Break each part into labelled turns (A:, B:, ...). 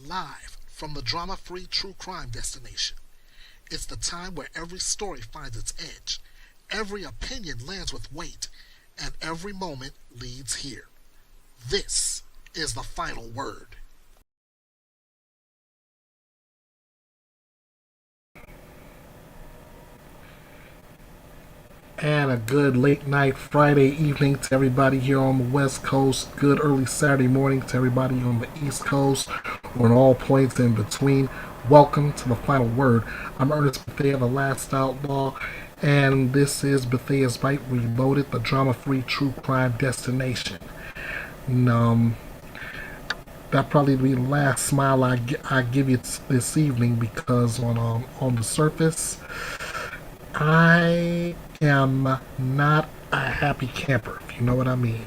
A: live from the drama-free true crime destination. It's the time where every story finds its edge, every opinion lands with weight, and every moment leads here. This is the final word.
B: And a good late night Friday evening to everybody here on the West Coast. Good early Saturday morning to everybody on the East Coast or in all points in between. Welcome to the final word. I'm Ernest Bethea, the last outlaw, and this is Bethea'S Byte Reloaded, the drama-free true crime destination. And, that probably be the last smile I give you this evening because on the surface, I am not a happy camper, if you know what I mean.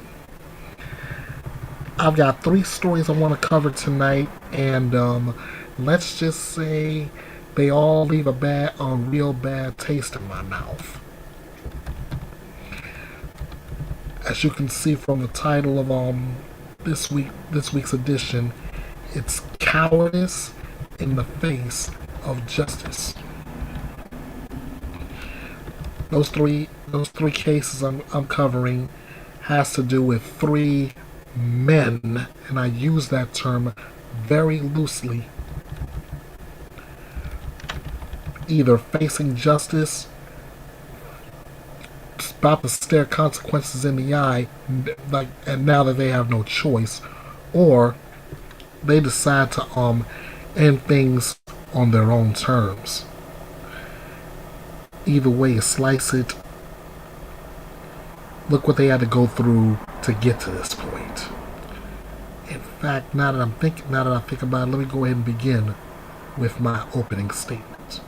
B: I've got 3 stories I want to cover tonight, and let's just say they all leave a real bad taste in my mouth. As you can see from the title of this week's edition, it's Cowardice in the Face of Justice. Those three cases I'm covering has to do with 3 men, and I use that term very loosely, either facing justice, about to stare consequences in the eye, and now that they have no choice, or they decide to end things on their own terms. Either way you slice it, look what they had to go through to get to this point. In fact, now that I think about it, let me go ahead and begin with my opening statement.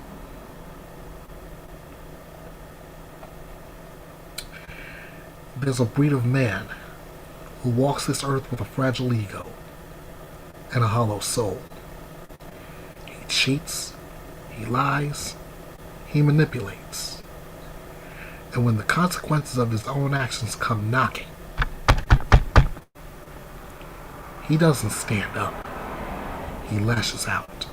B: There's a breed of man who walks this earth with a fragile ego and a hollow soul. He cheats, he lies, he manipulates. And when the consequences of his own actions come knocking, he doesn't stand up. He lashes out.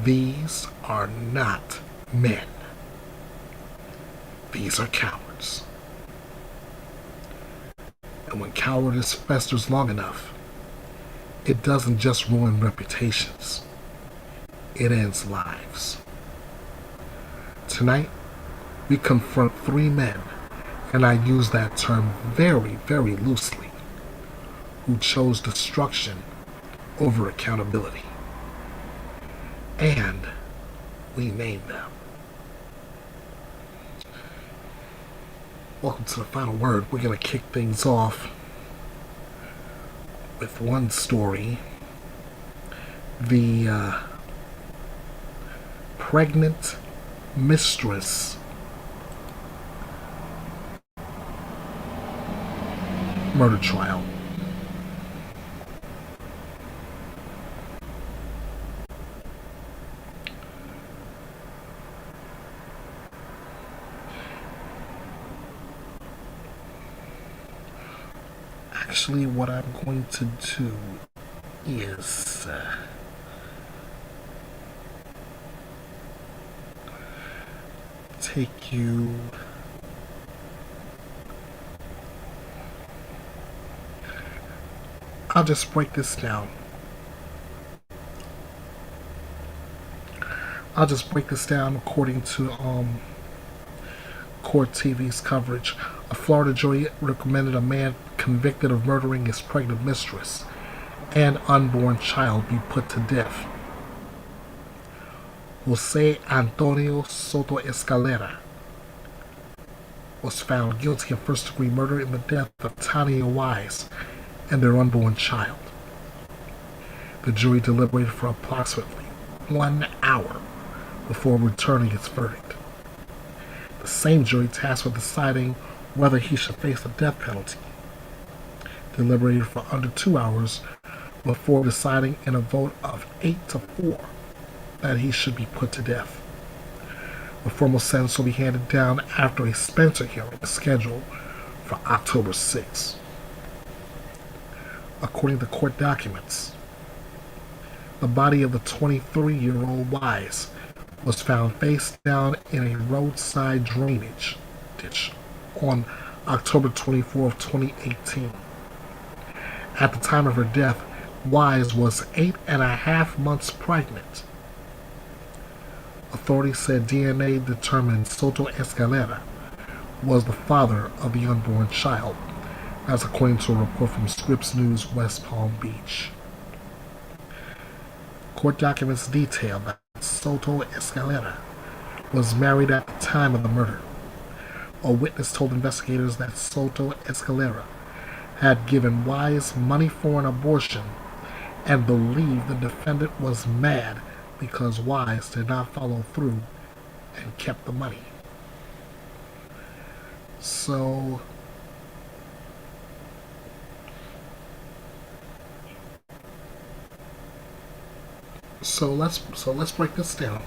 B: These are not men. These are cowards. And when cowardice festers long enough, it doesn't just ruin reputations. It ends lives. Tonight, we confront 3 men, and I use that term very, very loosely, who chose destruction over accountability. And we name them. Welcome to the final word. We're going to kick things off with one story. The pregnant mistress murder trial. Actually, what I'm going to do is take you I'll just break this down. According to Court TV's coverage. A Florida jury recommended a man convicted of murdering his pregnant mistress and unborn child be put to death. Jose Antonio Soto Escalera was found guilty of first-degree murder in the death of Tanya Wise and their unborn child. The jury deliberated for approximately 1 hour before returning its verdict. The same jury tasked with deciding whether he should face the death penalty deliberated for under 2 hours before deciding in a vote of 8-4 that he should be put to death. The formal sentence will be handed down after a Spencer hearing is scheduled for October 6. According to court documents, The body of the 23-year-old Wise was found face down in a roadside drainage ditch on October 24, 2018. At the time of her death, Wise was 8.5 months pregnant. Authorities said DNA determined Soto Escalera was the father of the unborn child. That's according to a report from Scripps News West Palm Beach. Court documents detail that Soto Escalera was married at the time of the murder. A witness told investigators that Soto Escalera had given Wise money for an abortion and believed the defendant was mad because Wise did not follow through and kept the money. So let's break this down.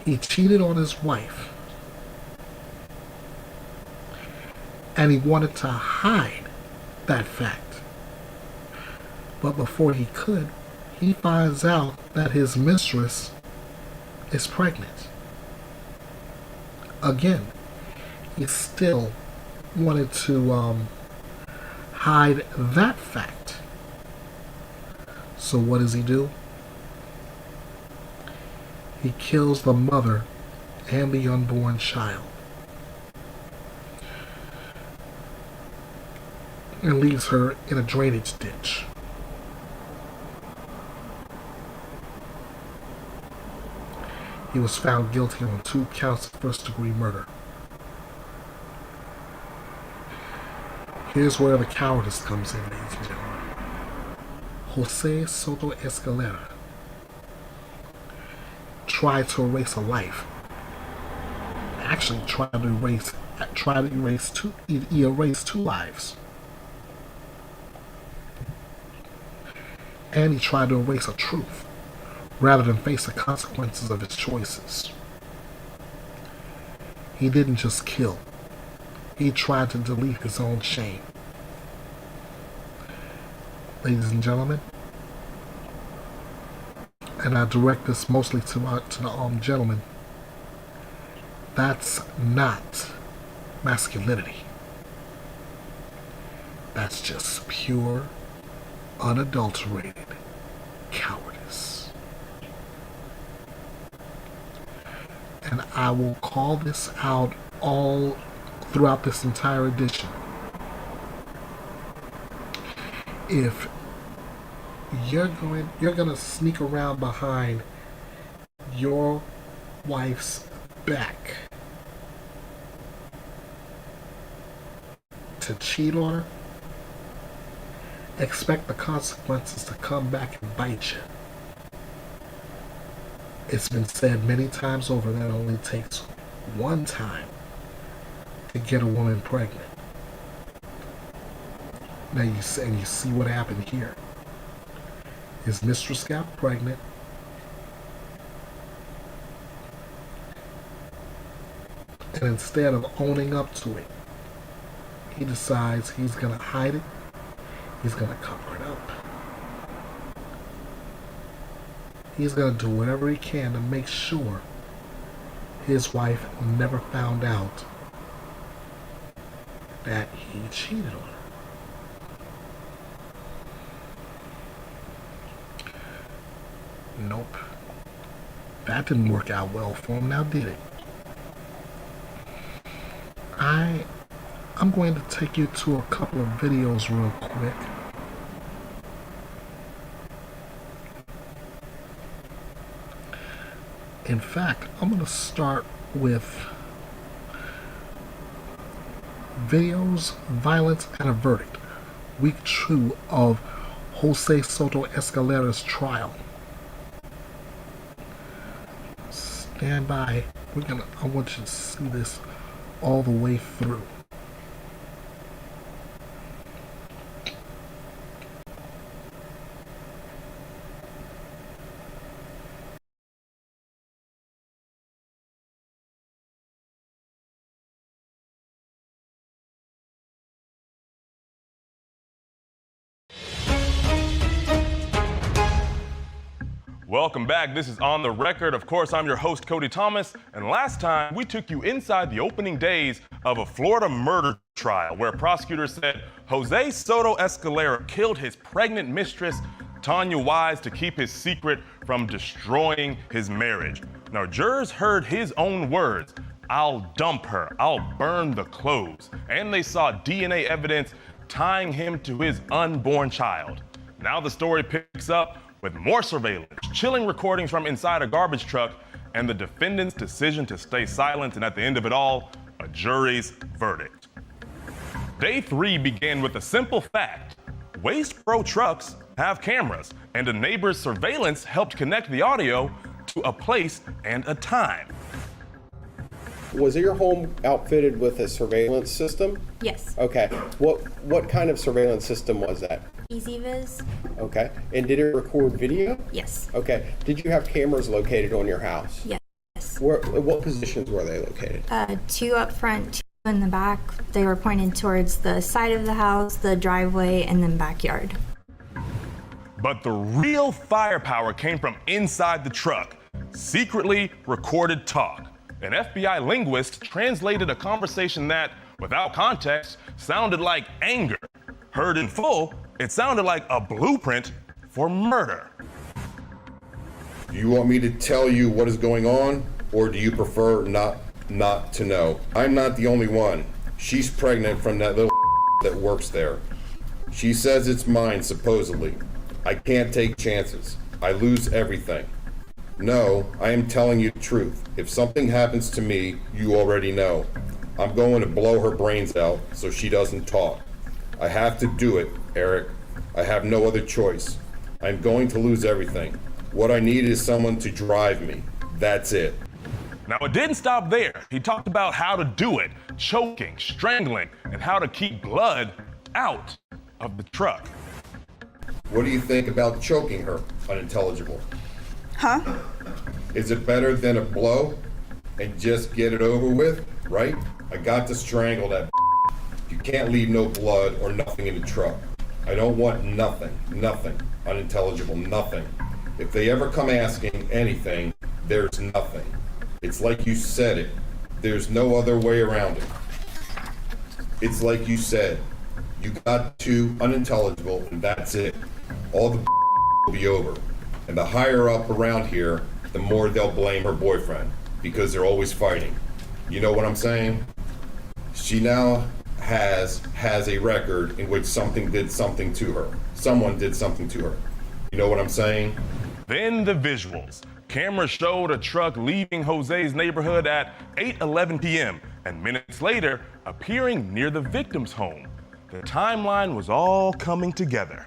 B: He cheated on his wife, and he wanted to hide that fact. But before he could, he finds out that his mistress is pregnant. Again, he still wanted to hide that fact. So what does he do? He kills the mother and the unborn child, and leaves her in a drainage ditch. He was found guilty on 2 counts of first-degree murder. Here's where the cowardice comes in, ladies and gentlemen. Jose Soto Escalera tried to erase a life. Actually, he erased 2 lives. And he tried to erase a truth, rather than face the consequences of his choices. He didn't just kill. He tried to delete his own shame. Ladies and gentlemen, and I direct this mostly to the gentlemen, that's not masculinity. That's just pure, unadulterated cowardice. And I will call this out all throughout this entire edition. If you're gonna sneak around behind your wife's back to cheat on her, expect the consequences to come back and bite you. It's been said many times over that it only takes one time to get a woman pregnant. Now you see what happened here. His mistress got pregnant. And instead of owning up to it, he decides he's going to hide it. He's going to cover it up. He's going to do whatever he can to make sure his wife never found out that he cheated on her. Nope. That didn't work out well for him, now did it? I'm going to take you to a couple of videos real quick. In fact, I'm going to start with Videos, Violence, and a Verdict, Week 2 of Jose Soto Escalera's trial. Stand by. I want you to see this all the way through.
C: Welcome back. This is On the Record. Of course, I'm your host, Cody Thomas. And last time, we took you inside the opening days of a Florida murder trial where prosecutors said Jose Soto Escalera killed his pregnant mistress, Tanya Wise, to keep his secret from destroying his marriage. Now, jurors heard his own words, "I'll dump her, I'll burn the clothes." And they saw DNA evidence tying him to his unborn child. Now the story picks up with more surveillance, chilling recordings from inside a garbage truck, and the defendant's decision to stay silent, and at the end of it all, a jury's verdict. Day 3 began with a simple fact. Waste Pro trucks have cameras, and a neighbor's surveillance helped connect the audio to a place and a time.
D: Was your home outfitted with a surveillance system?
E: Yes.
D: Okay. What kind of surveillance system was that?
E: EasyViz?
D: Okay. And did it record video?
E: Yes.
D: Okay. Did you have cameras located on your house?
E: Yes.
D: What positions were they located?
E: 2 up front, 2 in the back. They were pointed towards the side of the house, the driveway, and then backyard.
C: But the real firepower came from inside the truck. Secretly recorded talk. An FBI linguist translated a conversation that, without context, sounded like anger. Heard in full, it sounded like a blueprint for murder.
F: Do you want me to tell you what is going on, or do you prefer not to know? I'm not the only one. She's pregnant from that little that works there. She says it's mine, supposedly. I can't take chances. I lose everything. No, I am telling you the truth. If something happens to me, you already know. I'm going to blow her brains out so she doesn't talk. I have to do it, Eric. I have no other choice. I'm going to lose everything. What I need is someone to drive me. That's it.
C: Now, it didn't stop there. He talked about how to do it, choking, strangling, and how to keep blood out of the truck.
F: What do you think about choking her, unintelligible?
G: Huh?
F: Is it better than a blow and just get it over with, right? I got to strangle that. You can't leave no blood or nothing in the truck. I don't want nothing, unintelligible, nothing. If they ever come asking anything, there's nothing. It's like you said it. There's no other way around it. It's like you said. You got to unintelligible, and that's it. All the will be over. And the higher up around here, the more they'll blame her boyfriend, because they're always fighting. You know what I'm saying? She now has a record in which someone did something to her. You know what I'm saying?
C: Then the visuals. Cameras showed a truck leaving Jose's neighborhood at 8:11 p.m. and minutes later appearing near the victim's home. The timeline was all coming together.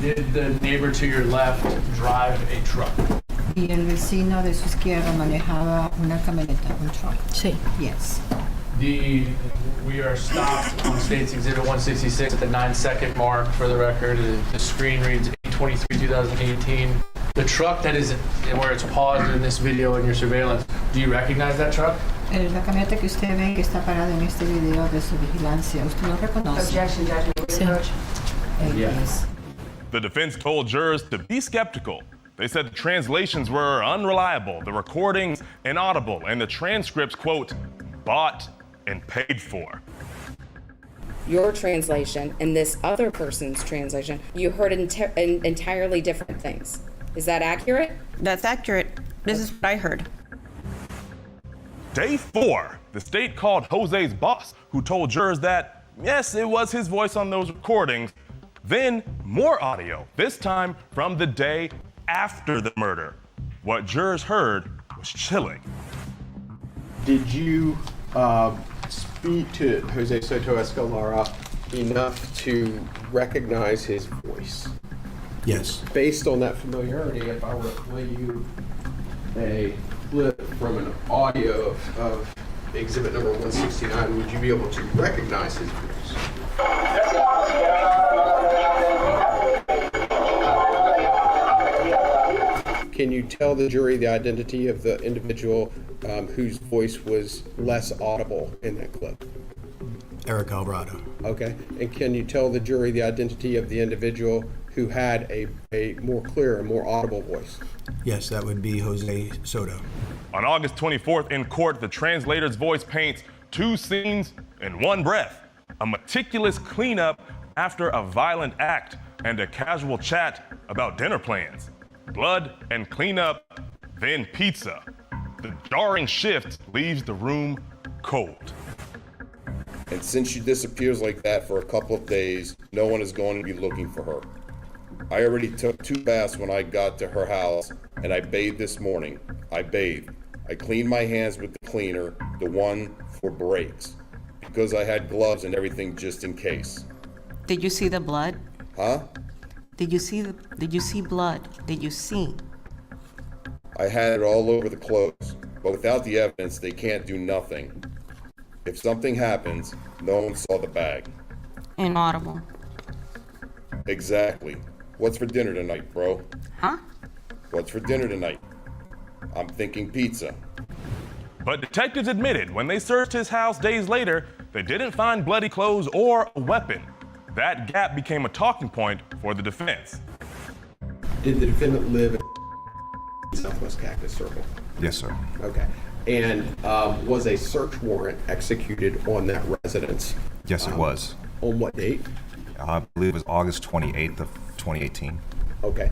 H: Did the neighbor to your left drive a truck?
G: Y el vecino de su izquierda manejaba una camioneta, un truck.
E: Sí.
G: Yes.
H: We are stopped on State's Exhibit 166 at the 9-second mark for the record. The screen reads 8/23/2018. The truck that is where it's paused in this video in your surveillance, do you recognize that truck?
G: La camioneta que usted ve que está parada en este video de su vigilancia, ¿usted lo reconoce?
I: Objection, Judge.
E: Sí.
G: Yes.
C: The defense told jurors to be skeptical. They said the translations were unreliable, the recordings inaudible, and the transcripts, quote, bought and paid for.
I: Your translation and this other person's translation, you heard entirely different things. Is that accurate?
G: That's accurate. This is what I heard.
C: Day 4, the state called Jose's boss, who told jurors that, yes, it was his voice on those recordings. Then more audio, this time from the day after the murder. What jurors heard was chilling.
D: Did you speak to Jose Soto Escalera enough to recognize his voice?
J: Yes.
D: Based on that familiarity, if I were to play you a clip from an audio of exhibit number 169, would you be able to recognize his voice? Can you tell the jury the identity of the individual whose voice was less audible in that clip?
J: Eric Alvarado.
D: Okay, and can you tell the jury the identity of the individual who had a more clear and more audible voice?
J: Yes, that would be Jose Soto.
C: On August 24th in court, the translator's voice paints two scenes in one breath: a meticulous cleanup after a violent act and a casual chat about dinner plans. Blood and cleanup, then pizza. The jarring shift leaves the room cold.
F: And since she disappears like that for a couple of days, no one is going to be looking for her. I already took 2 baths when I got to her house, and I bathed this morning. I bathed. I cleaned my hands with the cleaner, the one for breaks, because I had gloves and everything just in case.
K: Did you see the blood?
F: Huh?
K: Did you see blood? Did you see?
F: I had it all over the clothes, but without the evidence, they can't do nothing. If something happens, no one saw the bag.
K: Inaudible.
F: Exactly. What's for dinner tonight, bro?
K: Huh?
F: What's for dinner tonight? I'm thinking pizza.
C: But detectives admitted when they searched his house days later, they didn't find bloody clothes or a weapon. That gap became a talking point for the defense.
D: Did the defendant live in Southwest Cactus Circle?
L: Yes, sir.
D: Okay. And was a search warrant executed on that residence?
L: Yes, it was.
D: On what date?
L: I believe it was August 28th of 2018.
D: Okay.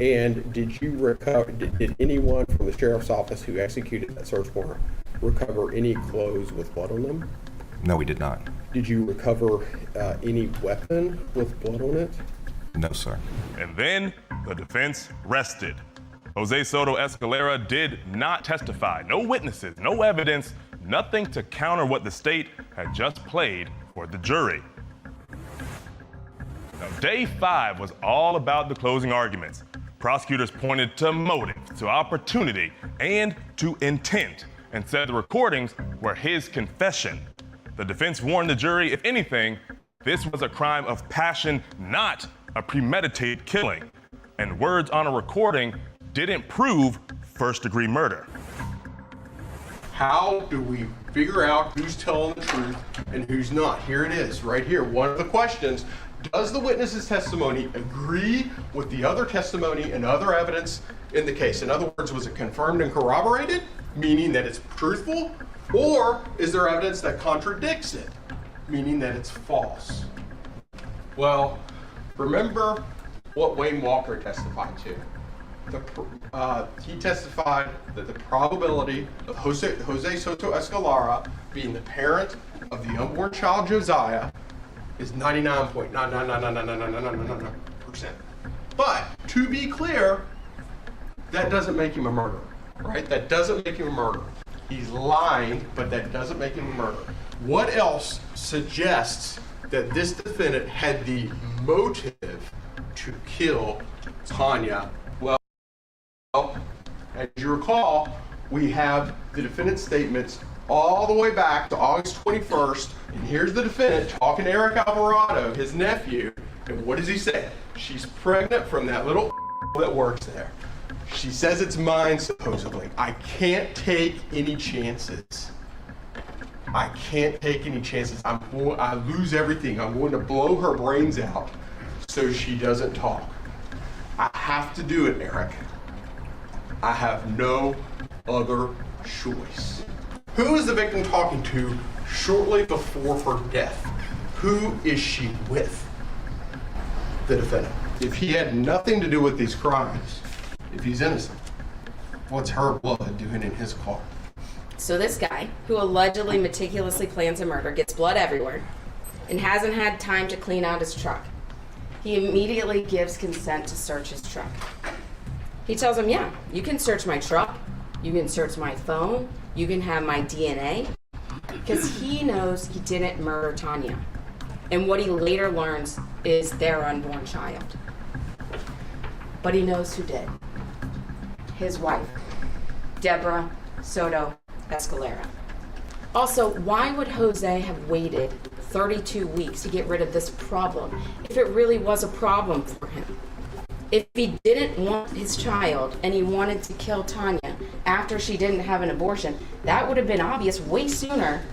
D: And did you recover, did anyone from the sheriff's office who executed that search warrant recover any clothes with blood on them?
L: No, we did not.
D: Did you recover any weapon with blood on it?
L: No, sir.
C: And then the defense rested. Jose Soto Escalera did not testify. No witnesses, no evidence, nothing to counter what the state had just played for the jury. Now, day 5 was all about the closing arguments. Prosecutors pointed to motive, to opportunity, and to intent, and said the recordings were his confession. The defense warned the jury, if anything, this was a crime of passion, not a premeditated killing. And words on a recording didn't prove first-degree murder.
D: How do we figure out who's telling the truth and who's not? Here it is, right here. One of the questions: does the witness's testimony agree with the other testimony and other evidence in the case? In other words, was it confirmed and corroborated, meaning that it's truthful? Or is there evidence that contradicts it, meaning that it's false? Well, remember what Wayne Walker testified to. He testified that the probability of Jose Soto Escalera being the parent of the unborn child Josiah is 99.9999999%. But to be clear, that doesn't make him a murderer, right? That doesn't make him a murderer. He's lying, but that doesn't make him a murderer. What else suggests that this defendant had the motive to kill Tanya? Well, as you recall, we have the defendant's statements all the way back to August 21st, and here's the defendant talking to Eric Alvarado, his nephew, and what does he say? She's pregnant from that little that works there. She says it's mine, supposedly. I can't take any chances. I can't take any chances. I lose everything. I'm going to blow her brains out so she doesn't talk. I have to do it, Eric. I have no other choice. Who is the victim talking to shortly before her death? Who is she with? The defendant. If he had nothing to do with these crimes, if he's innocent, what's her blood doing in his car?
I: So this guy, who allegedly meticulously plans a murder, gets blood everywhere and hasn't had time to clean out his truck. He immediately gives consent to search his truck. He tells him, yeah, you can search my truck, you can search my phone, you can have my DNA, because he knows he didn't murder Tanya. And what he later learns is their unborn child. But he knows who did. His wife, Deborah Soto Escalera. Also, why would Jose have waited 32 weeks to get rid of this problem if it really was a problem for him? If he didn't want his child and he wanted to kill Tanya after she didn't have an abortion, that would have been obvious way sooner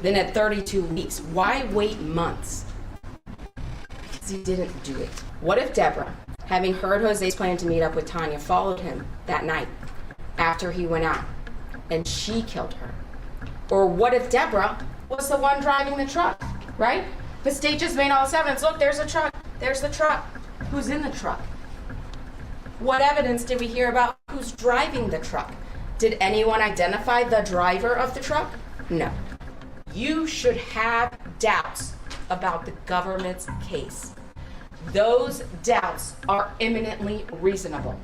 I: then at 32 weeks. Why wait months? Because he didn't do it. What if Deborah, having heard Jose's plan to meet up with Tanya, followed him that night after he went out and she killed her? Or what if Deborah was the one driving the truck, right? The state just made all this evidence. Look, there's a truck. There's the truck. Who's in the truck? What evidence did we hear about who's driving the truck? Did anyone identify the driver of the truck? No. You should have doubts about the government's case. Those doubts are eminently reasonable.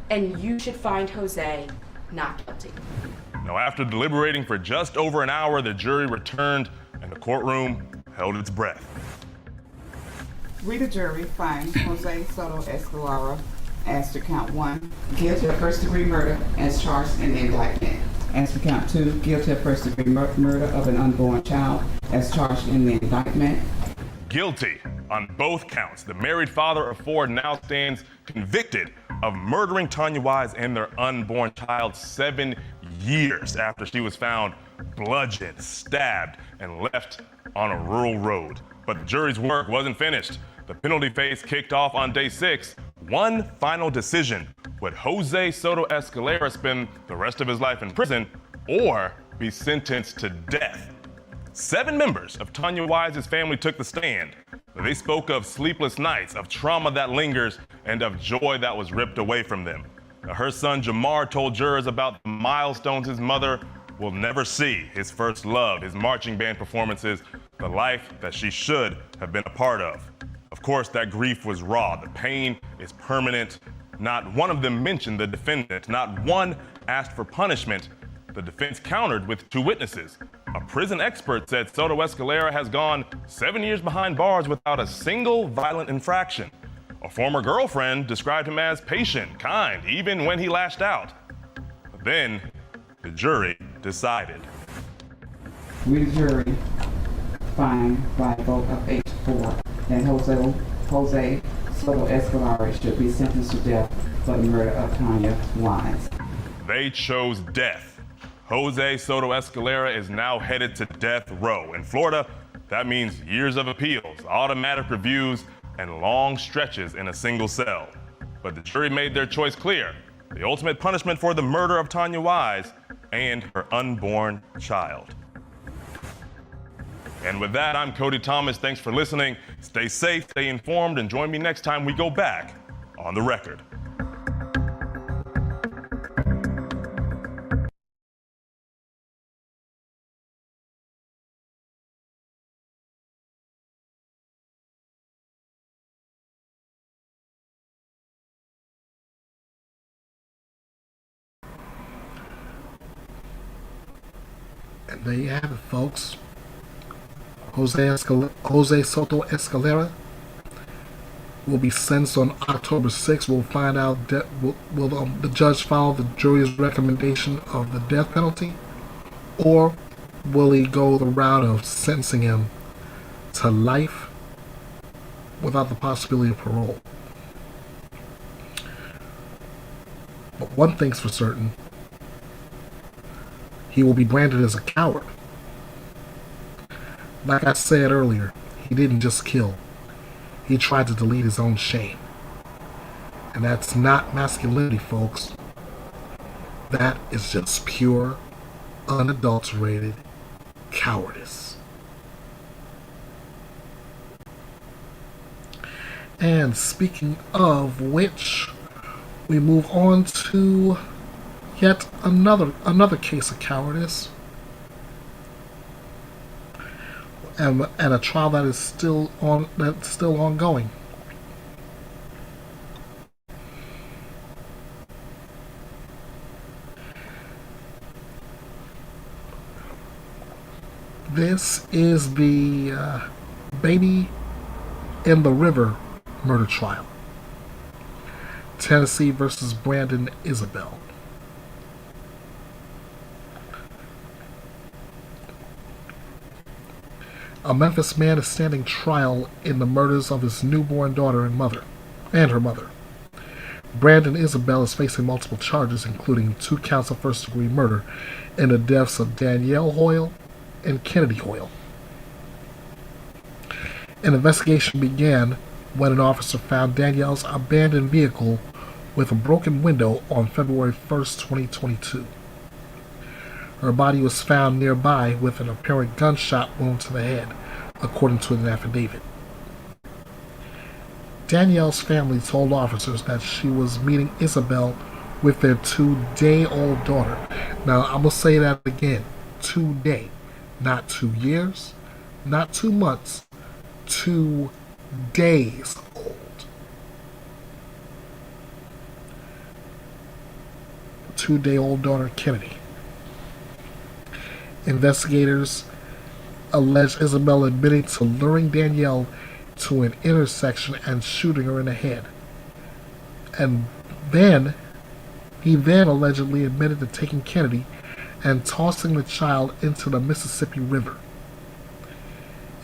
I: And you should find Jose not guilty.
C: Now, after deliberating for just over an hour, the jury returned and the courtroom held its breath.
M: We, the jury, find Jose Soto Escalera as to count 1, guilty of first-degree murder as charged in the indictment. As to count 2, guilty of first-degree murder of an unborn child as charged in the indictment.
C: Guilty on both counts. The married father of 4 now stands convicted of murdering Tanya Wise and their unborn child 7 years after she was found bludgeoned, stabbed, and left on a rural road. But the jury's work wasn't finished. The penalty phase kicked off on day 6. One final decision. Would Jose Soto Escalera spend the rest of his life in prison or be sentenced to death? 7 members of Tanya Wise's family took the stand. They spoke of sleepless nights, of trauma that lingers, and of joy that was ripped away from them. Her son Jamar told jurors about the milestones his mother will never see, his first love, his marching band performances, the life that she should have been a part of. Of course, that grief was raw. The pain is permanent. Not one of them mentioned the defendant. Not one asked for punishment. The defense countered with 2 witnesses. A prison expert said Soto Escalera has gone 7 years behind bars without a single violent infraction. A former girlfriend described him as patient, kind, even when he lashed out. But then, the jury decided.
M: We, the jury, find by a vote of 8-4 that Jose Soto Escalera should be sentenced to death for the murder of Tanya Wise.
C: They chose death. Jose Soto Escalera is now headed to death row. In Florida, that means years of appeals, automatic reviews, and long stretches in a single cell. But the jury made their choice clear. The ultimate punishment for the murder of Tanya Wise and her unborn child. And with that, I'm Cody Thomas. Thanks for listening. Stay safe, stay informed, and join me next time we go back on the record.
B: And there you have it, folks. Jose Soto Escalera will be sentenced on October 6th. We'll find out will the judge follow the jury's recommendation of the death penalty, or will he go the route of sentencing him to life without the possibility of parole? But one thing's for certain: he will be branded as a coward. Like I said earlier, he didn't just kill. He tried to delete his own shame. And that's not masculinity, folks. That is just pure, unadulterated cowardice. And speaking of which, we move on to yet another case of cowardice. And a trial that is still ongoing. This is the Baby in the River murder trial. Tennessee versus Brandon Isabel. A Memphis man is standing trial in the murders of his newborn daughter and her mother. Brandon Isabel is facing multiple charges, including 2 counts of first-degree murder in the deaths of Danielle Hoyle in Kennedy oil. An investigation began when an officer found Danielle's abandoned vehicle with a broken window on February 1st, 2022. Her body was found nearby with an apparent gunshot wound to the head, according to an affidavit. Danielle's family told officers that she was meeting Isabel with their 2-day-old daughter. Now, I'm going to say that again. 2-day. Not 2 years, not 2 months, 2 days old. Two-day-old daughter Kennedy. Investigators allege Isabel admitted to luring Danielle to an intersection and shooting her in the head. And then, he then allegedly admitted to taking Kennedy and tossing the child into the Mississippi River.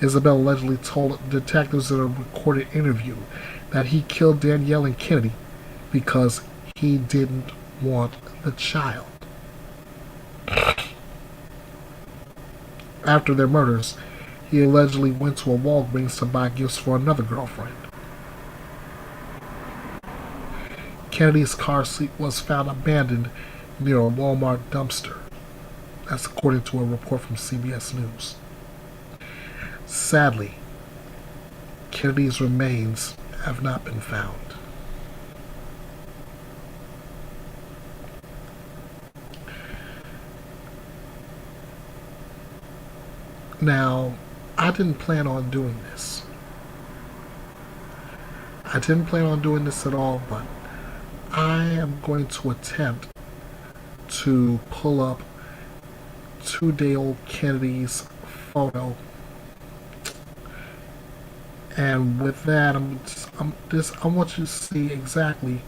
B: Isabel allegedly told detectives in a recorded interview that he killed Danielle and Kennedy because he didn't want the child. After their murders, he allegedly went to a Walgreens to buy gifts for another girlfriend. Kennedy's car seat was found abandoned near a Walmart dumpster. That's according to a report from CBS News. Sadly, Kennedy's remains have not been found. Now, I didn't plan on doing this. I didn't plan on doing this at all, but I am going to attempt to pull up 2-day-old Kennedy's photo. And with that, I want you to see exactly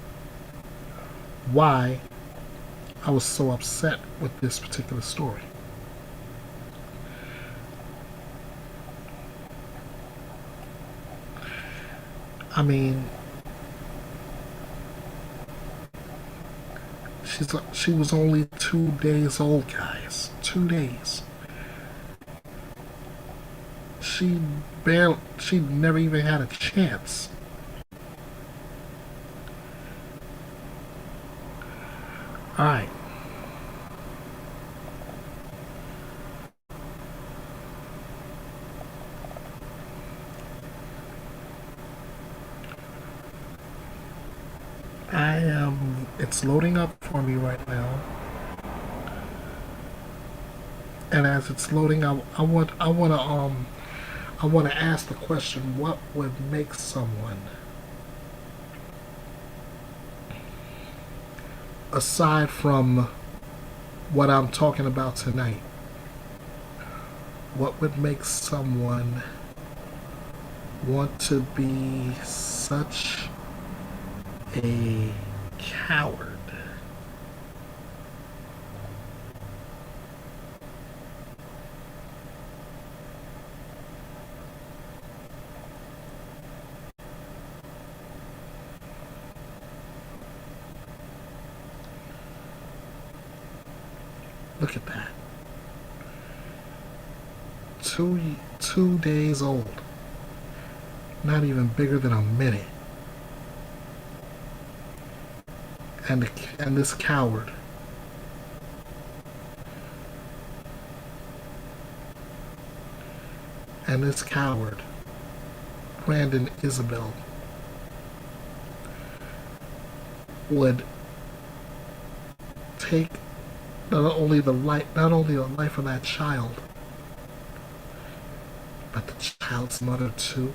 B: why I was so upset with this particular story. I mean, she was only 2 days old, guys. 2 days. She never even had a chance. Alright. It's loading up for me right now. And as it's loading, I want to ask the question, what would make someone, aside from what I'm talking about tonight, what would make someone want to be such a coward? Look at that. 2 days old. Not even bigger than a minute. And this coward Brandon Isabel, would take not only the life of that child, but the child's mother too.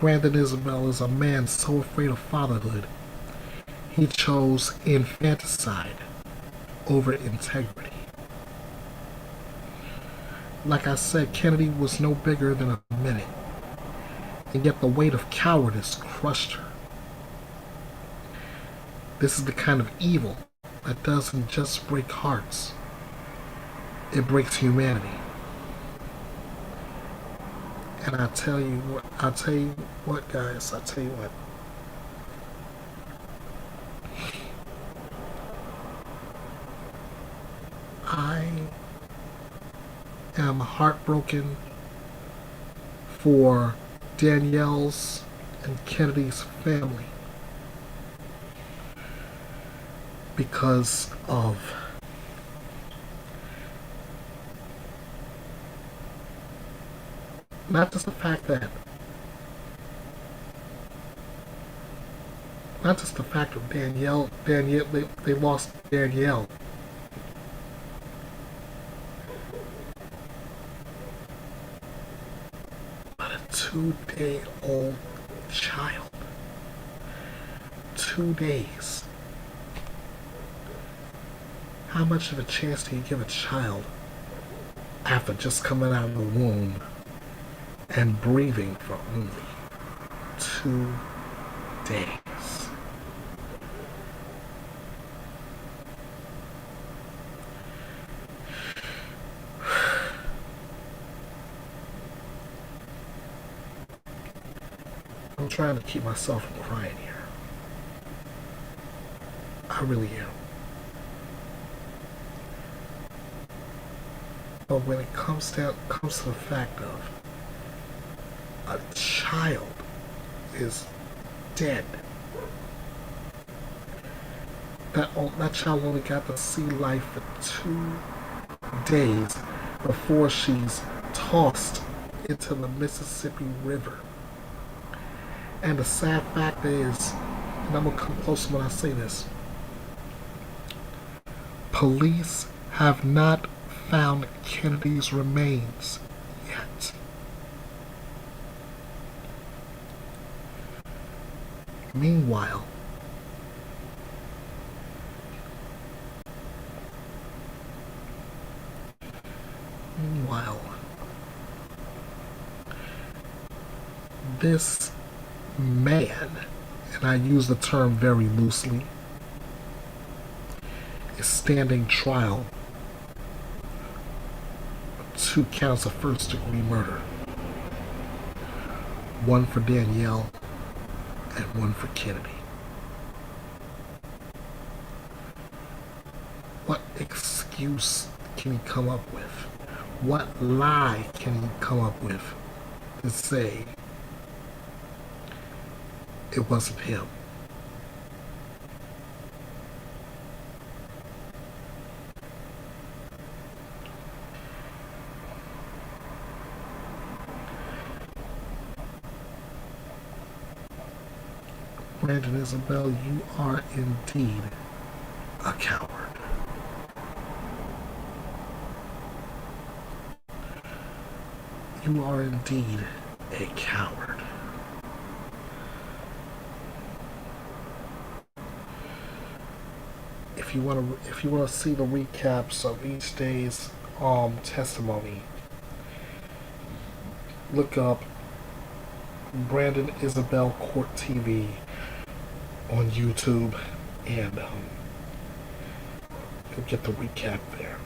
B: Brandon Isabel is a man so afraid of fatherhood, he chose infanticide over integrity. Like I said, Kennedy was no bigger than a minute, and yet the weight of cowardice crushed her. This is the kind of evil that doesn't just break hearts, it breaks humanity. And I tell you what, guys, am heartbroken for Danielle's and Kennedy's family because of not just the fact of Danielle, they lost Danielle. But a 2-day-old child. 2 days. How much of a chance do you give a child after just coming out of the womb and breathing for only 2 days? I'm trying to keep myself from crying here. I really am. But when it comes to the fact of a child is dead, that child only got to see life for 2 days before she's tossed into the Mississippi River. And the sad fact is, and I'm gonna come close when I say this, police have not found Kennedy's remains yet. Meanwhile, this man, and I use the term very loosely, is standing trial for 2 counts of first-degree murder. 1 for Danielle and 1 for Kennedy. What excuse can he come up with? What lie can he come up with to say it wasn't him? Brandon Isabel, you are indeed a coward. You are indeed a coward. If you want to see the recaps of each day's testimony, look up Brandon Isabel Court TV on YouTube, and you'll get the recap there.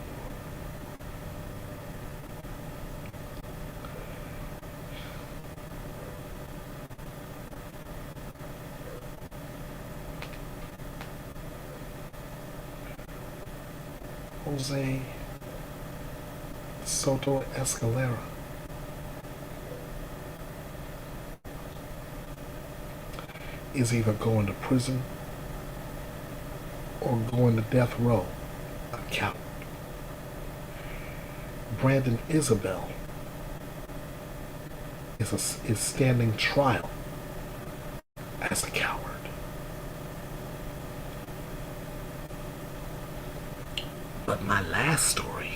B: Jose Soto Escalera is either going to prison or going to death row, a coward. Brandon Isabel is standing trial as a coward. But my last story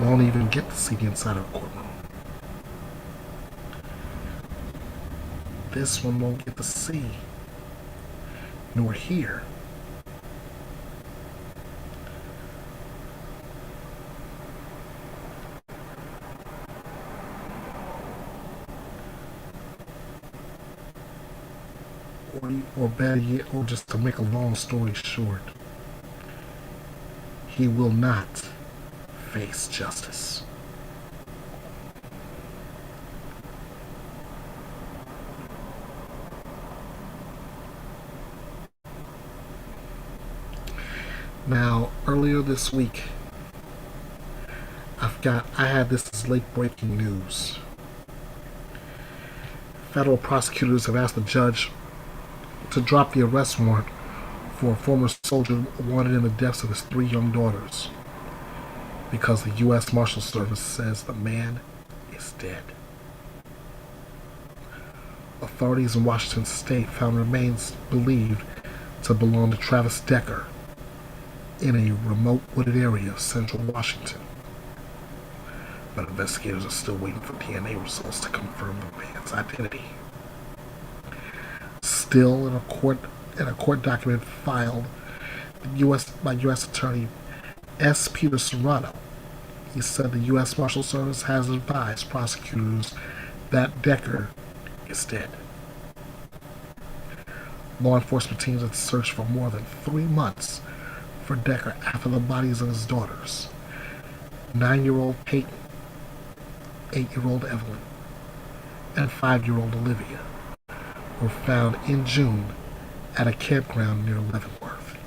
B: won't even get to see the inside of the courtroom. This one won't get to see nor hear or better yet, or just to make a long story short, he will not face justice. Now, earlier this week, I had this as late breaking news. Federal prosecutors have asked the judge to drop the arrest warrant for a former soldier wanted in the deaths of his 3 young daughters because the U.S. Marshal Service says the man is dead. Authorities in Washington state found remains believed to belong to Travis Decker in a remote wooded area of central Washington. But investigators are still waiting for DNA results to confirm the man's identity. Still, in a court document filed by U.S. Attorney S. Peter Serrano, he said the U.S. Marshal Service has advised prosecutors that Decker is dead. Law enforcement teams had searched for more than 3 months for Decker after the bodies of his daughters, 9-year-old Peyton, 8-year-old Evelyn, and 5-year-old Olivia, were found in June at a campground near Leavenworth.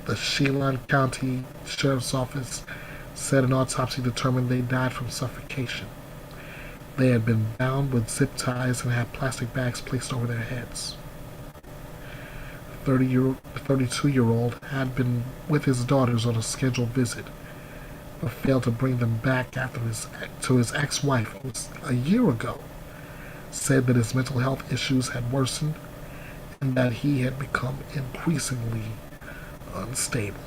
B: The Chelan County Sheriff's Office said an autopsy determined they died from suffocation. They had been bound with zip ties and had plastic bags placed over their heads. The 32-year-old had been with his daughters on a scheduled visit, but failed to bring them back after his ex-wife, who was a year ago, said that his mental health issues had worsened and that he had become increasingly unstable.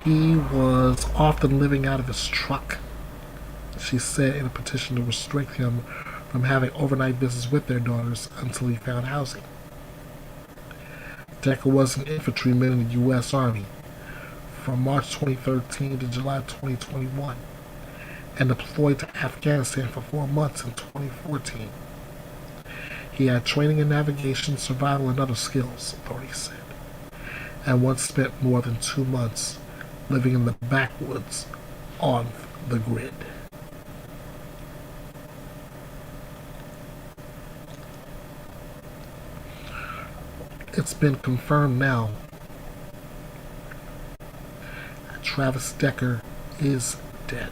B: He was often living out of his truck, she said in a petition to restrict him from having overnight visits with their daughters until he found housing. Decker was an infantryman in the U.S. Army from March 2013 to July 2021 and deployed to Afghanistan for 4 months in 2014. He had training in navigation, survival, and other skills, authorities said, and once spent more than 2 months living in the backwoods on the grid. It's been confirmed now that Travis Decker is dead.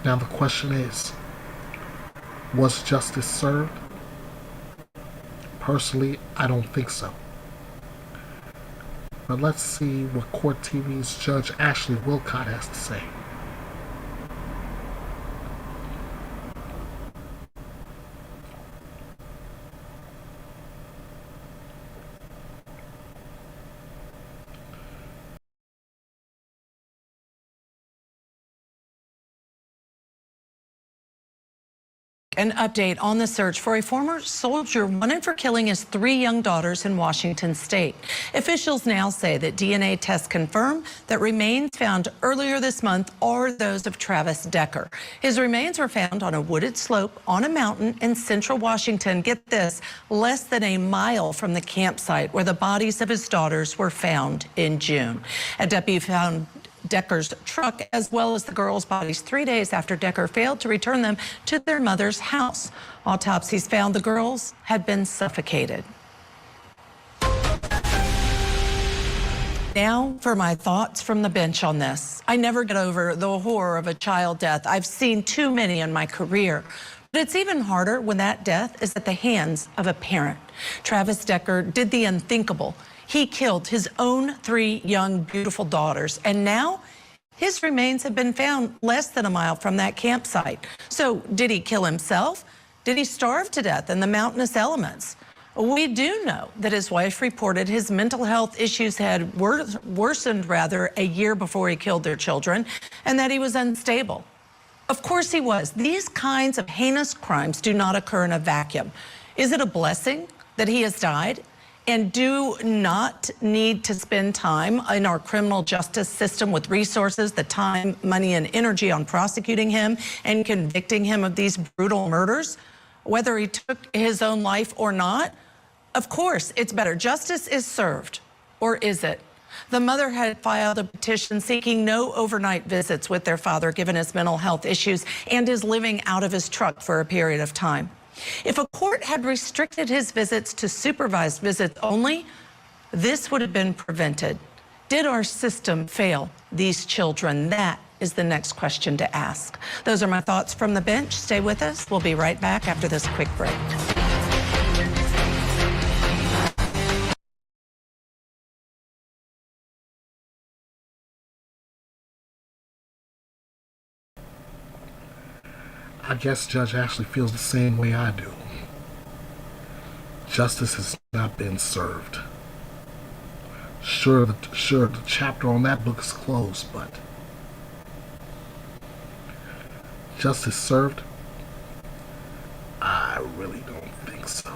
B: Now the question is, was justice served? Personally, I don't think so. But let's see what Court TV's Judge Ashley Wilcott has to say.
N: An update on the search for a former soldier wanted for killing his 3 young daughters in Washington state. Officials now say that DNA tests confirm that remains found earlier this month are those of Travis Decker. His remains were found on a wooded slope on a mountain in central Washington. Get this, less than a mile from the campsite where the bodies of his daughters were found in June. A deputy found Decker's truck as well as the girls' bodies 3 days after Decker failed to return them to their mother's house. Autopsies found the girls had been suffocated. Now for my thoughts from the bench on this. I never get over the horror of a child death. I've seen too many in my career. But it's even harder when that death is at the hands of a parent. Travis Decker did the unthinkable. He killed his own 3 young, beautiful daughters, and now his remains have been found less than a mile from that campsite. So did he kill himself? Did he starve to death in the mountainous elements? We do know that his wife reported his mental health issues had worsened a year before he killed their children, and that he was unstable. Of course he was. These kinds of heinous crimes do not occur in a vacuum. Is it a blessing that he has died and do not need to spend time in our criminal justice system with resources, the time, money, and energy on prosecuting him and convicting him of these brutal murders, whether he took his own life or not? Of course, it's better. Justice is served, or is it? The mother had filed a petition seeking no overnight visits with their father given his mental health issues and is living out of his truck for a period of time. If a court had restricted his visits to supervised visits only, this would have been prevented. Did our system fail these children? That is the next question to ask. Those are my thoughts from the bench. Stay with us. We'll be right back after this quick break.
B: I guess Judge Ashley feels the same way I do. Justice has not been served. Sure, the chapter on that book is closed, but justice served? I really don't think so.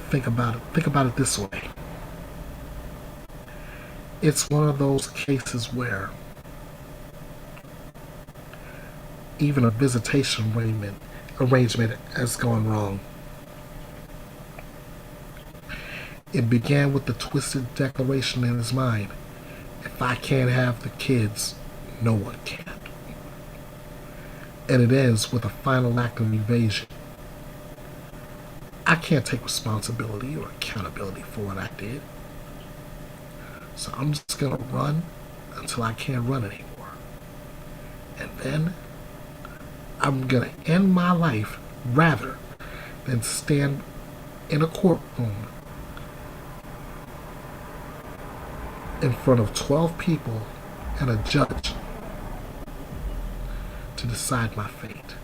B: Think about it this way. It's one of those cases where even a visitation arrangement has gone wrong. It began with the twisted declaration in his mind, if I can't have the kids, no one can. And it ends with a final act of evasion. I can't take responsibility or accountability for what I did. So I'm just gonna run until I can't run anymore. And then I'm gonna end my life rather than stand in a courtroom in front of 12 people and a judge to decide my fate.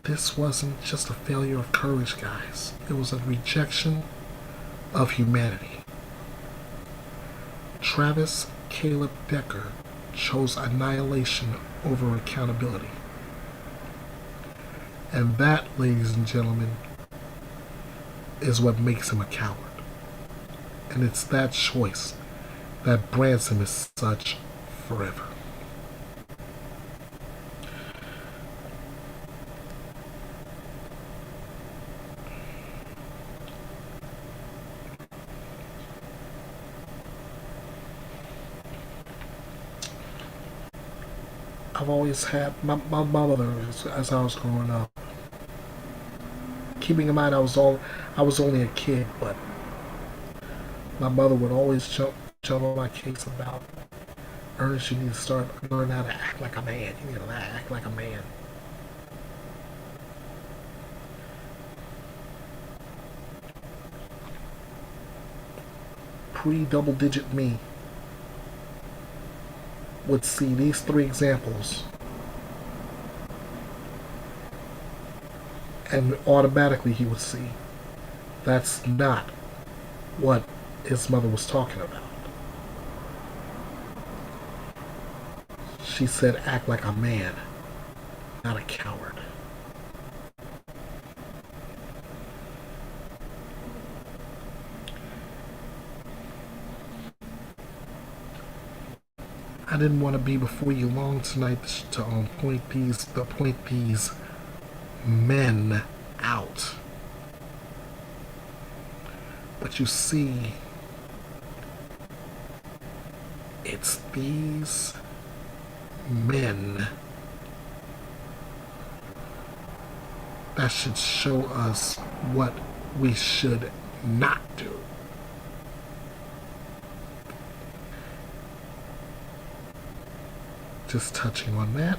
B: This wasn't just a failure of courage, guys. It was a rejection of humanity. Travis Caleb Decker chose annihilation over accountability. And that, ladies and gentlemen, is what makes him a coward. And it's that choice that brands him as such forever. I've always had my mother as I was growing up. Keeping in mind I was only a kid, but my mother would always jump on my case about, Ernest, you need to learn how to act like a man. You need to act like a man. Pre-double-digit me would see these three examples and automatically he would see that's not what his mother was talking about. She said act like a man, not a coward. I didn't want to be before you long tonight to point these men out. But you see, it's these men that should show us what we should not do. Just touching on that,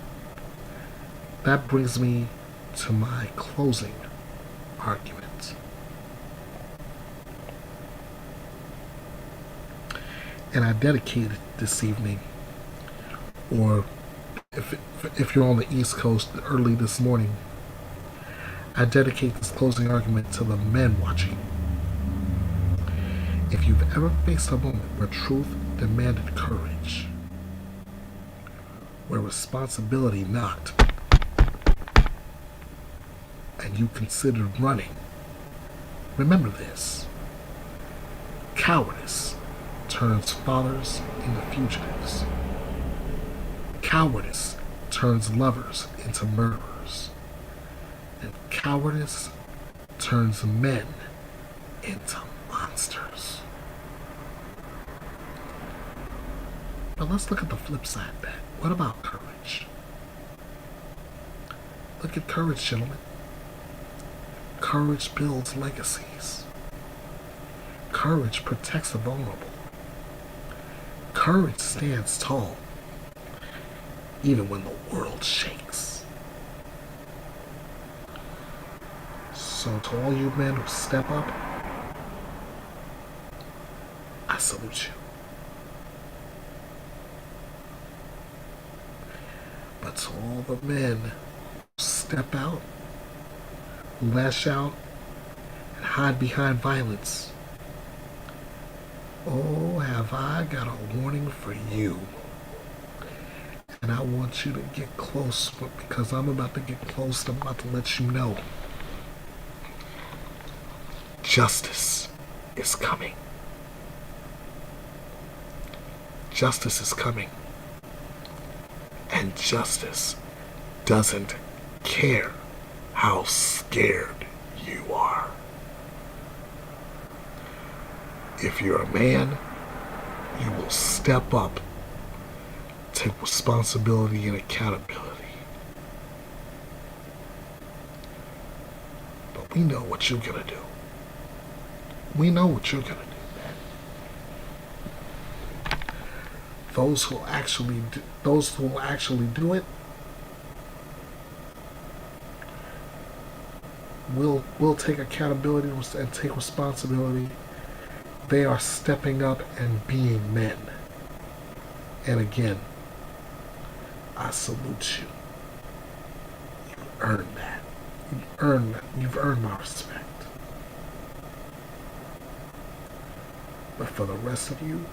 B: that brings me to my closing argument. And I dedicate it this evening, or if you're on the East Coast early this morning, I dedicate this closing argument to the men watching. If you've ever faced a moment where truth demanded courage, where responsibility knocked, and you considered running, remember this: cowardice turns fathers into fugitives. Cowardice turns lovers into murderers. And cowardice turns men into monsters. But let's look at the flip side of that. What about courage? Look at courage, gentlemen. Courage builds legacies. Courage protects the vulnerable. Courage stands tall, even when the world shakes. So to all you men who step up, I salute you. But to all the men who step out, lash out, and hide behind violence, oh, have I got a warning for you. And I want you to get close, because I'm about to get close. I'm about to let you know. Justice is coming. Justice is coming. And justice doesn't care how scared you are. If you're a man, you will step up, take responsibility and accountability. But we know what you're gonna do. We know what you're gonna do, man. Those who will actually do it will take accountability and take responsibility. They are stepping up and being men. And again, I salute you. You earned that. You've earned my respect. But for the rest of you,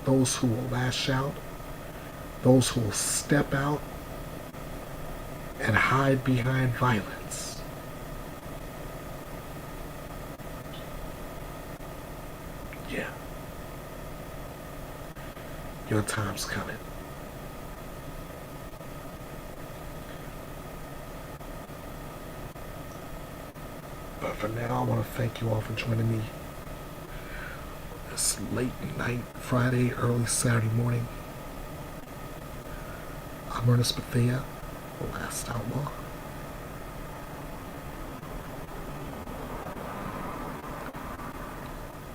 B: those who will lash out, those who will step out and hide behind violence, yeah, your time's coming. But for now, I want to thank you all for joining me this late night, Friday, early Saturday morning. I'm Ernest Bethea, the last outlaw.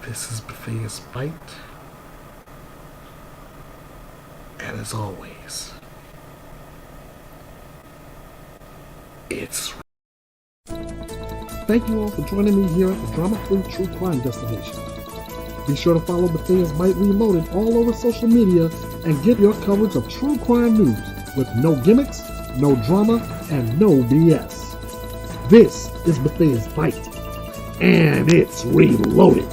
B: This is Bethea'S Byte. And as always, it's...
O: Thank you all for joining me here at the drama-free true crime destination. Be sure to follow Bethea'S Byte Reloaded all over social media and get your coverage of true crime news with no gimmicks, no drama, and no BS. This is Bethea'S Byte, and it's reloaded.